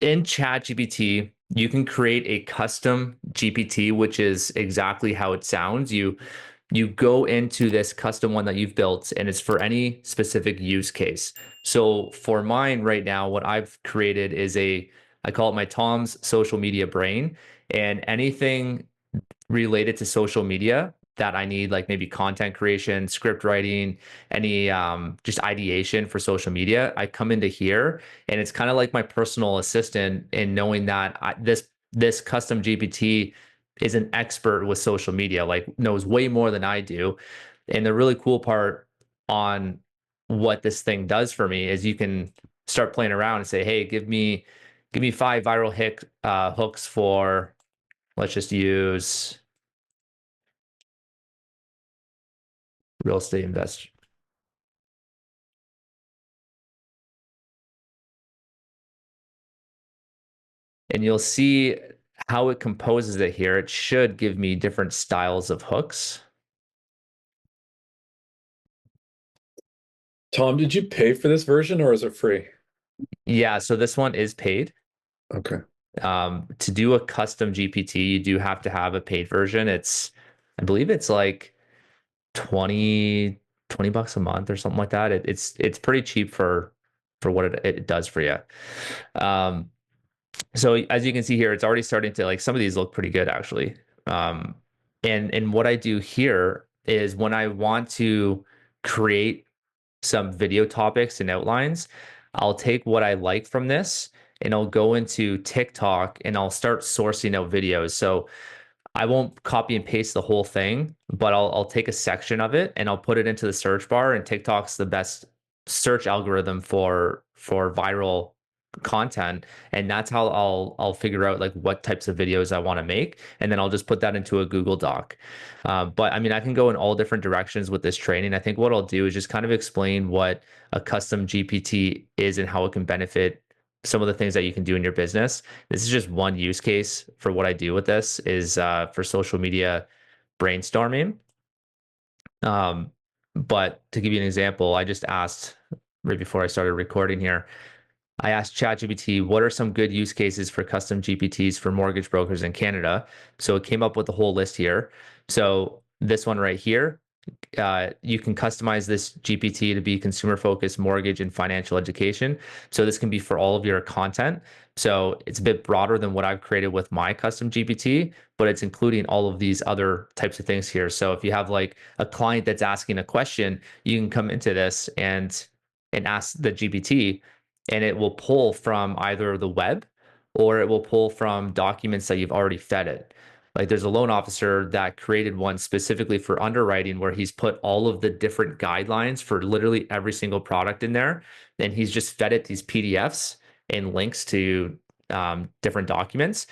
in ChatGPT, you can create a custom GPT, which is exactly how it sounds. You go into this custom one that you've built, and it's for any specific use case. So for mine right now, what I've created is I call it my Tom's social media brain, and anything related to social media that I need, like maybe content creation, script writing, any just ideation for social media, I come into here, and it's kind of like my personal assistant in knowing that this custom GPT is an expert with social media, like knows way more than I do. And the really cool part on what this thing does for me is you can start playing around and say, hey, give me 5 viral hooks for, let's just use real estate investors. And you'll see how it composes it here. It should give me different styles of hooks. Tom, did you pay for this version or is it free? Yeah, so this one is paid. Okay. To do a custom GPT, you do have to have a paid version. I believe it's like 20 bucks a month or something like that. It's pretty cheap for what it does for you. Um, so as you can see here, it's already starting to, like, some of these look pretty good actually. Um, and what I do here is when I want to create some video topics and outlines, I'll take what I like from this and I'll go into TikTok and I'll start sourcing out videos. So I won't copy and paste the whole thing, but I'll take a section of it and I'll put it into the search bar. And TikTok's the best search algorithm for viral content, and that's how I'll figure out like what types of videos I want to make, and then I'll just put that into a Google Doc. But I mean, I can go in all different directions with this training. I think what I'll do is just kind of explain what a custom GPT is and how it can benefit some of the things that you can do in your business. This is just one use case for what I do with this is for social media brainstorming. Um, but to give you an example, I just asked right before I started recording here, I asked ChatGPT, what are some good use cases for custom GPTs for mortgage brokers in Canada? So it came up with a whole list here. So this one right here, you can customize this GPT to be consumer focused mortgage and financial education. So this can be for all of your content. So it's a bit broader than what I've created with my custom GPT, but it's including all of these other types of things here. So if you have like a client that's asking a question, you can come into this and ask the GPT, and it will pull from either the web or it will pull from documents that you've already fed it. Like there's a loan officer that created one specifically for underwriting where he's put all of the different guidelines for literally every single product in there. And he's just fed it these PDFs and links to different documents,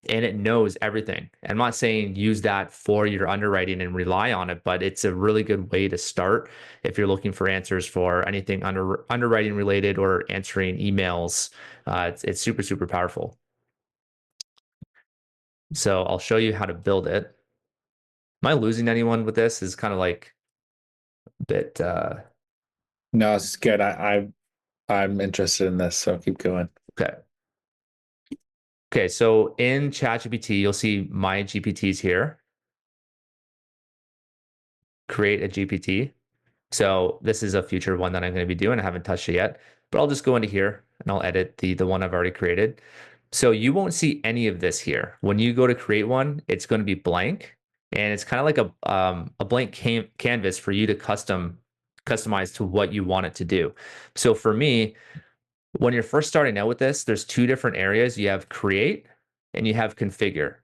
and it knows everything. I'm not saying use that for your underwriting and rely on it, but it's a really good way to start if you're looking for answers for anything underwriting related or answering emails. It's super, super powerful. So I'll show you how to build it. Am I losing anyone with this? Is kind of like a bit No, it's good. I'm interested in this, so keep going. okay. Okay, so in ChatGPT, you'll see my GPTs here. Create a GPT. So this is a future one that I'm going to be doing. I haven't touched it yet, but I'll just go into here and I'll edit the one I've already created. So you won't see any of this here. When you go to create one, it's going to be blank, and it's kind of like a blank canvas for you to customize to what you want it to do. So for me, when you're first starting out with this, there's two different areas. You have create and you have configure.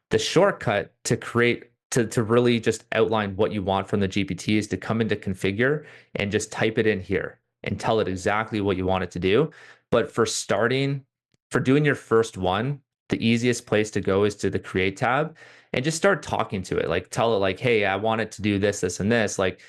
The shortcut to create to really just outline what you want from the GPT is to come into configure and just type it in here and tell it exactly what you want it to do. But for doing your first one, the easiest place to go is to the create tab and just start talking to it. Like tell it like, hey, I want it to do this, this, and this. Like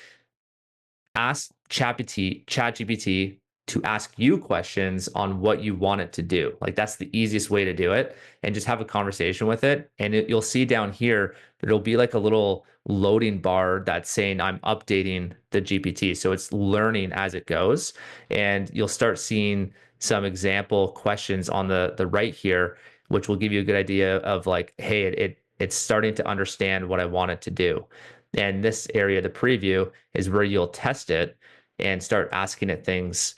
ask ChatGPT to ask you questions on what you want it to do. Like that's the easiest way to do it, and just have a conversation with it. And you'll see down here, there'll be like a little loading bar that's saying I'm updating the GPT. So it's learning as it goes, and you'll start seeing some example questions on the right here, which will give you a good idea of like, hey, it's starting to understand what I want it to do. And this area, the preview, is where you'll test it and start asking it things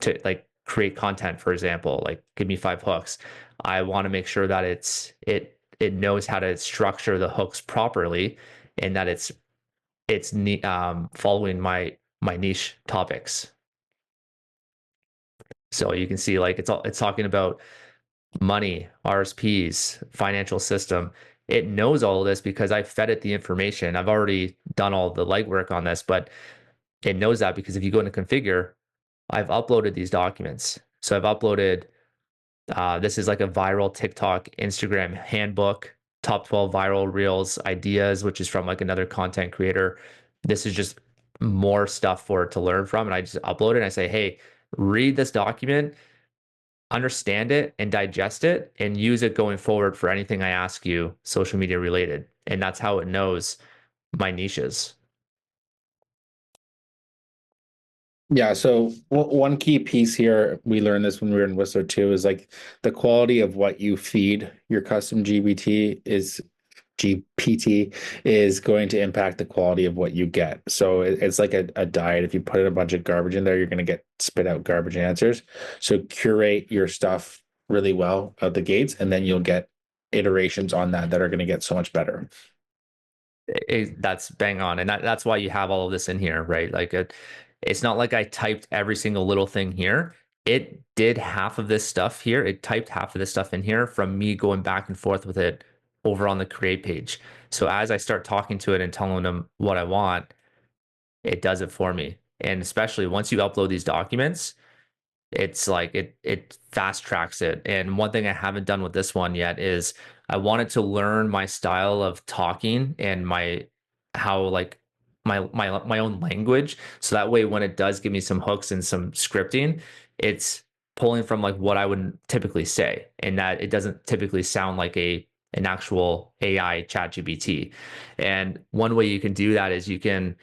to like create content, for example, like give me 5 hooks. I want to make sure that it knows how to structure the hooks properly and that it's following my niche topics. So you can see like it's talking about money, RSPs, financial system. It knows all of this because I fed it the information. I've already done all the legwork on this, but it knows that because if you go into configure, I've uploaded these documents. So I've uploaded this is like a viral TikTok, Instagram handbook, top 12 viral reels ideas, which is from like another content creator. This is just more stuff for it to learn from. And I just upload it and I say, hey, read this document, understand it and digest it and use it going forward for anything I ask you social media related. And that's how it knows my niches. Yeah, so one key piece here, we learned this when we were in Whistler too, is like the quality of what you feed your custom GPT is going to impact the quality of what you get. So it's like a diet. If you put a bunch of garbage in there, you're going to get spit out garbage answers. So curate your stuff really well out the gates, and then you'll get iterations on that are going to get so much better. That's bang on. And that's why you have all of this in here, right? Like it's not like I typed every single little thing here. It did half of this stuff here. It typed half of this stuff in here from me going back and forth with it over on the create page. So as I start talking to it and telling them what I want, it does it for me. And especially once you upload these documents, it's like it fast tracks it. And one thing I haven't done with this one yet is I wanted to learn my style of talking and my how like my own language. So that way when it does give me some hooks and some scripting, it's pulling from like what I would typically say and that it doesn't typically sound like a an actual AI chat GPT. And one way you can do that is you can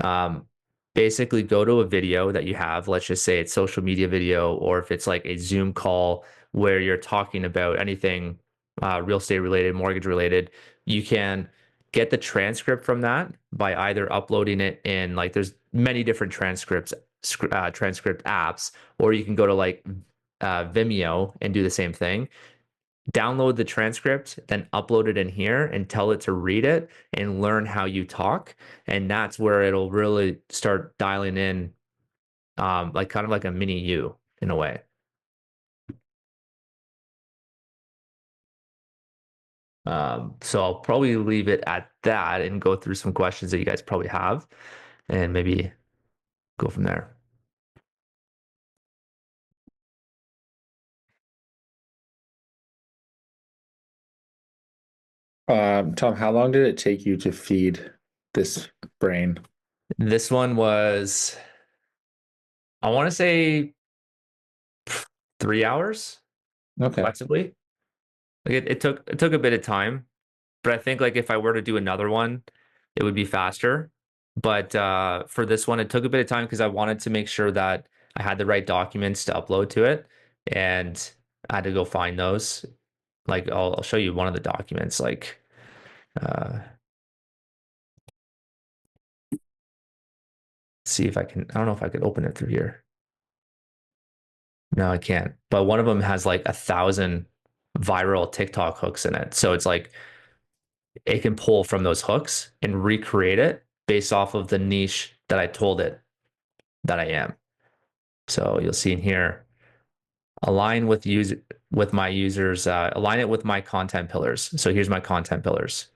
um, basically go to a video that you have. Let's just say it's social media video, or if it's like a Zoom call where you're talking about anything real estate related, mortgage related, you can get the transcript from that by either uploading it in like there's many different transcript apps, or you can go to like Vimeo and do the same thing, download the transcript, then upload it in here and tell it to read it and learn how you talk. And that's where it'll really start dialing in, like kind of like a mini you in a way. So I'll probably leave it at that and go through some questions that you guys probably have and maybe go from there. Tom, how long did it take you to feed this brain? This one was, I want to say 3 hours Okay. flexibly. Like it took a bit of time. But I think like if I were to do another one, it would be faster. But for this one, it took a bit of time because I wanted to make sure that I had the right documents to upload to it, and I had to go find those. Like I'll show you one of the documents. Like uh, see if I can. I don't know if I could open it through here. No, I can't. But one of them has like 1,000 viral TikTok hooks in it. So it's like it can pull from those hooks and recreate it based off of the niche that I told it that I am. So you'll see in here, align with my users, align it with my content pillars. So here's my content pillars.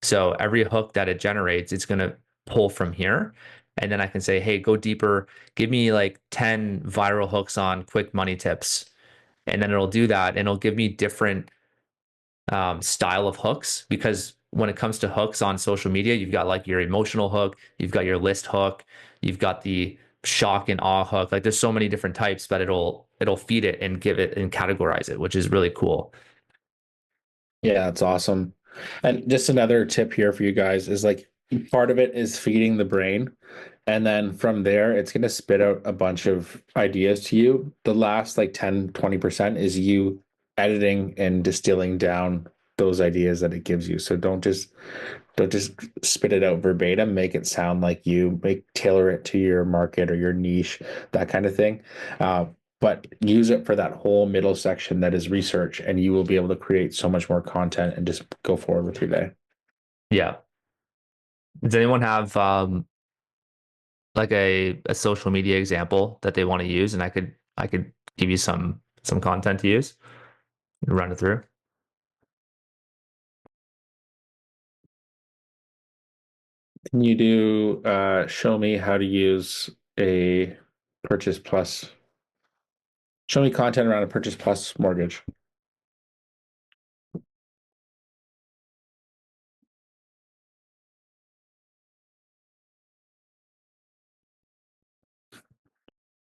So every hook that it generates, it's going to pull from here. And then I can say, hey, go deeper, give me like 10 viral hooks on quick money tips. And then it'll do that and it'll give me different style of hooks because when it comes to hooks on social media, you've got like your emotional hook, you've got your list hook, you've got the shock and awe hook. Like there's so many different types, but it'll feed it and give it and categorize it, which is really cool. Yeah, that's awesome. And just another tip here for you guys is like part of it is feeding the brain. And then from there, it's going to spit out a bunch of ideas to you. The last like 10-20% is you editing and distilling down those ideas that it gives you. So don't just spit it out verbatim, make it sound like you, make tailor it to your market or your niche, that kind of thing. Uh, but use it for that whole middle section that is research, and you will be able to create so much more content and just go forward with your day. Yeah. Does anyone have like a social media example that they want to use, and I could give you some content to use, run it through. Can you do show me how to use a purchase plus show me content around a purchase plus mortgage?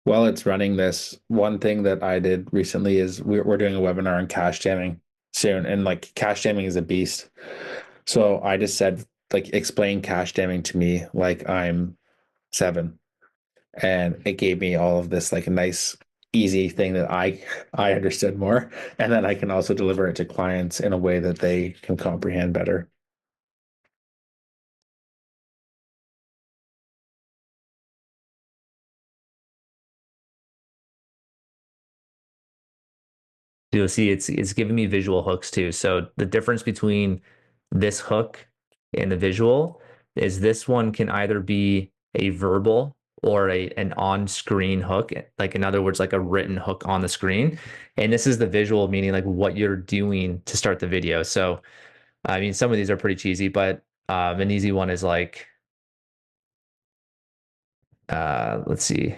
While it's running this, one thing that I did recently is we're doing a webinar on cash jamming soon, and like cash jamming is a beast. So I just said, like, explain cash jamming to me like I'm 7, and it gave me all of this like a nice easy thing that I understood more, and then I can also deliver it to clients in a way that they can comprehend better. You'll see it's giving me visual hooks too. So the difference between this hook and the visual is this one can either be a verbal or an on-screen hook, like in other words, like a written hook on the screen. And this is the visual, meaning like what you're doing to start the video. So I mean, some of these are pretty cheesy, but an easy one is like, let's see,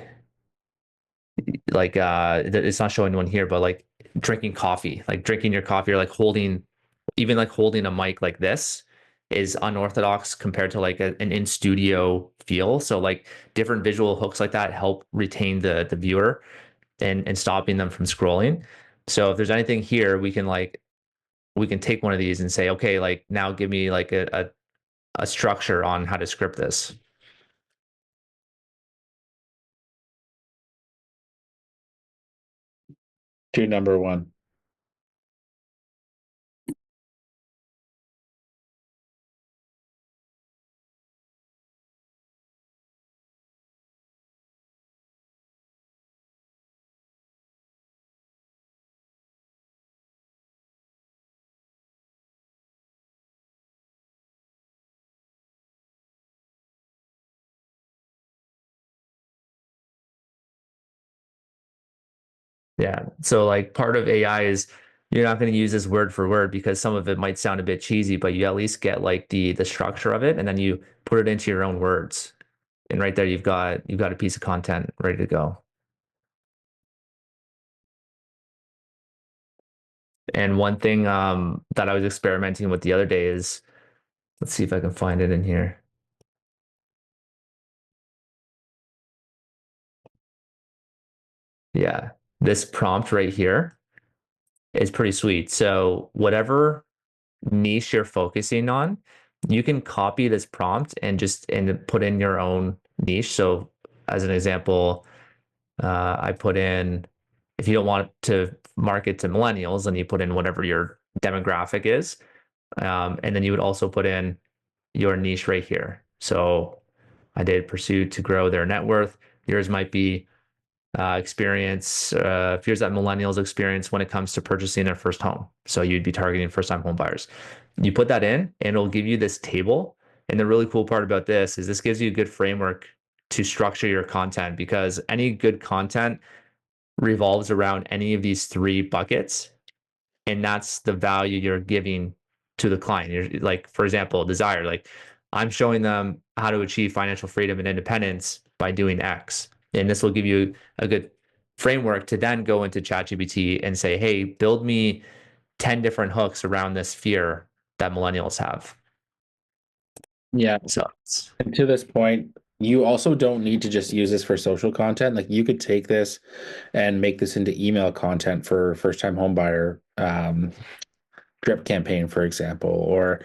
like it's not showing one here, but like drinking coffee, like drinking your coffee or like holding, even like holding a mic like this is unorthodox compared to like an in studio feel. So like different visual hooks like that help retain the viewer and stopping them from scrolling. So if there's anything here, we can take one of these and say, okay, like now give me like a structure on how to script this. To number one. Yeah. So like part of AI is you're not going to use this word for word because some of it might sound a bit cheesy, but you at least get like the structure of it and then you put it into your own words. And right there you've got a piece of content ready to go. And one thing that I was experimenting with the other day is let's see if I can find it in here. Yeah. This prompt right here is pretty sweet. So whatever niche you're focusing on, you can copy this prompt and just and put in your own niche. So as an example, I put in if you don't want to market to millennials, then you put in whatever your demographic is. And then you would also put in your niche right here. So I did pursue to grow their net worth. Yours might be experience, fears that millennials experience when it comes to purchasing their first home. So you'd be targeting first time home buyers. You put that in and it'll give you this table. And the really cool part about this is this gives you a good framework to structure your content because any good content revolves around any of these three buckets. And that's the value you're giving to the client. You're like, for example, desire, like I'm showing them how to achieve financial freedom and independence by doing X. And this will give you a good framework to then go into ChatGPT and say, hey, build me 10 different hooks around this fear that millennials have. Yeah. So And to this point, you also don't need to just use this for social content. Like you could take this and make this into email content for first time home buyer drip campaign, for example, or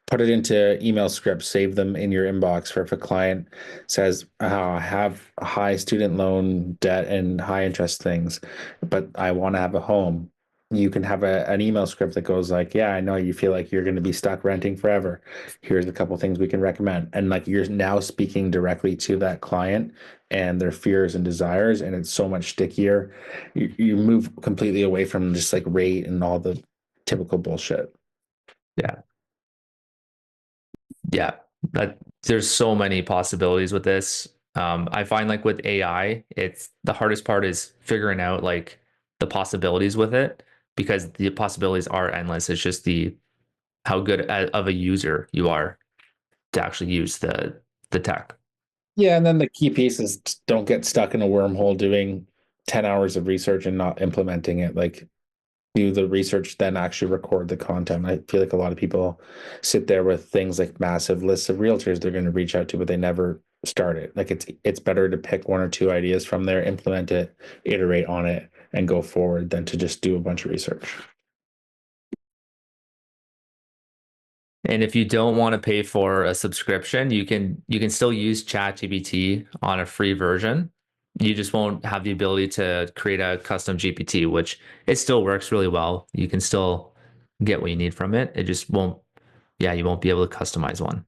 put it into email scripts, save them in your inbox for if a client says, I have high student loan debt and high interest things, but I want to have a home. You can have an email script that goes like, yeah, I know you feel like you're going to be stuck renting forever. Here's a couple things we can recommend. And like you're now speaking directly to that client and their fears and desires, and it's so much stickier. You move completely away from just like rate and all the typical bullshit. Yeah. Yeah. That there's so many possibilities with this. I find like with AI, it's the hardest part is figuring out like the possibilities with it because the possibilities are endless. It's just the how good of a user you are to actually use the tech. Yeah, and then the key piece is don't get stuck in a wormhole doing 10 hours of research and not implementing it. Like do the research, then actually record the content. I feel like a lot of people sit there with things like massive lists of realtors they're going to reach out to, but they never start it. Like it's better to pick one or two ideas from there, implement it, iterate on it, and go forward than to just do a bunch of research. And if you don't want to pay for a subscription, you can still use ChatGPT on a free version. You just won't have the ability to create a custom GPT, which it still works really well. You can still get what you need from it. It just won't, yeah, you won't be able to customize one.